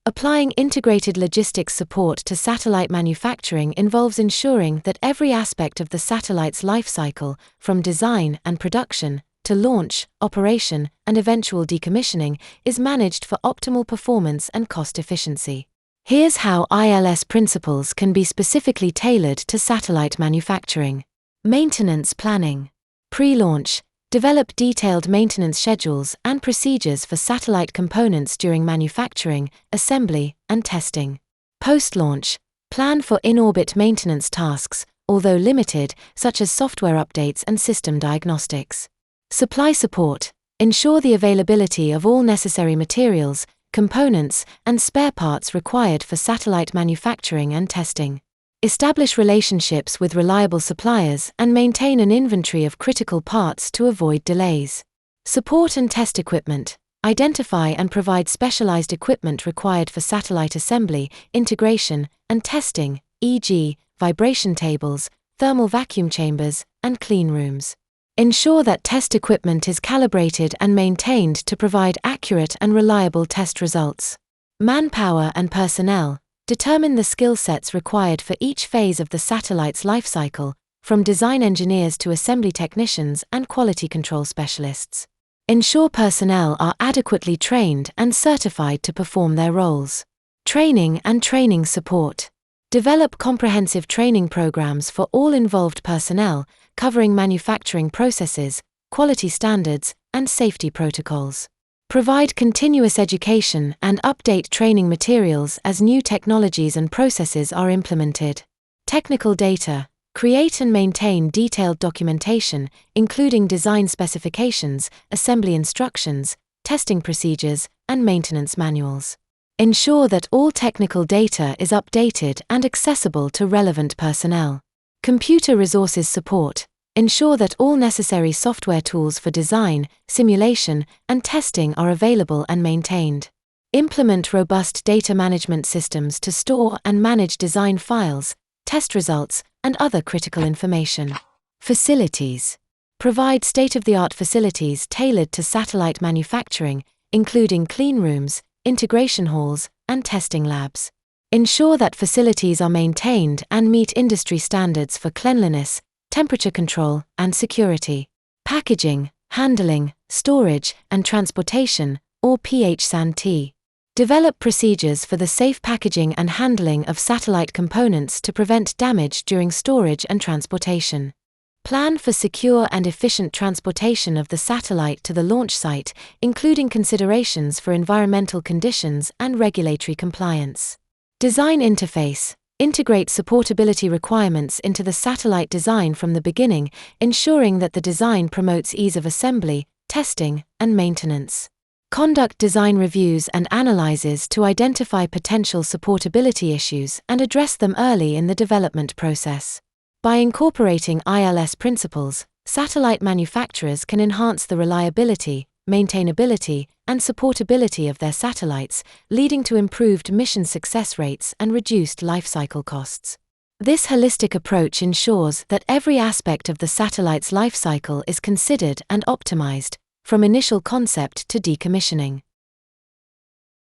Applying integrated logistics support to satellite manufacturing involves ensuring that every aspect of the satellite's life cycle, from design and production to launch, operation, and eventual decommissioning, is managed for optimal performance and cost efficiency. Here's how ILS principles can be specifically tailored to satellite manufacturing. Maintenance planning. Pre-launch. Develop detailed maintenance schedules and procedures for satellite components during manufacturing, assembly, and testing. Post-launch. Plan for in-orbit maintenance tasks, although limited, such as software updates and system diagnostics. Supply support. Ensure the availability of all necessary materials, components, and spare parts required for satellite manufacturing and testing. Establish relationships with reliable suppliers and maintain an inventory of critical parts to avoid delays. Support and test equipment. Identify and provide specialized equipment required for satellite assembly, integration, and testing, e.g., vibration tables, thermal vacuum chambers, and clean rooms. Ensure that test equipment is calibrated and maintained to provide accurate and reliable test results. Manpower and personnel. Determine the skill sets required for each phase of the satellite's life cycle, from design engineers to assembly technicians and quality control specialists. Ensure personnel are adequately trained and certified to perform their roles. Training and training support. Develop comprehensive training programs for all involved personnel, covering manufacturing processes, quality standards, and safety protocols. Provide continuous education and update training materials as new technologies and processes are implemented. Technical data. Create and maintain detailed documentation, including design specifications, assembly instructions, testing procedures, and maintenance manuals. Ensure that all technical data is updated and accessible to relevant personnel. Computer resources support. Ensure that all necessary software tools for design, simulation, and testing are available and maintained. Implement robust data management systems to store and manage design files, test results, and other critical information. Facilities. Provide state-of-the-art facilities tailored to satellite manufacturing, including clean rooms, integration halls, and testing labs. Ensure that facilities are maintained and meet industry standards for cleanliness, temperature control, and security. Packaging, handling, storage, and transportation, or PH&T. Develop procedures for the safe packaging and handling of satellite components to prevent damage during storage and transportation. Plan for secure and efficient transportation of the satellite to the launch site, including considerations for environmental conditions and regulatory compliance. Design interface. Integrate supportability requirements into the satellite design from the beginning, ensuring that the design promotes ease of assembly, testing, and maintenance. Conduct design reviews and analyses to identify potential supportability issues and address them early in the development process. By incorporating ILS principles, satellite manufacturers can enhance the reliability, maintainability, and supportability of their satellites, leading to improved mission success rates and reduced lifecycle costs. This holistic approach ensures that every aspect of the satellite's life cycle is considered and optimized, from initial concept to decommissioning.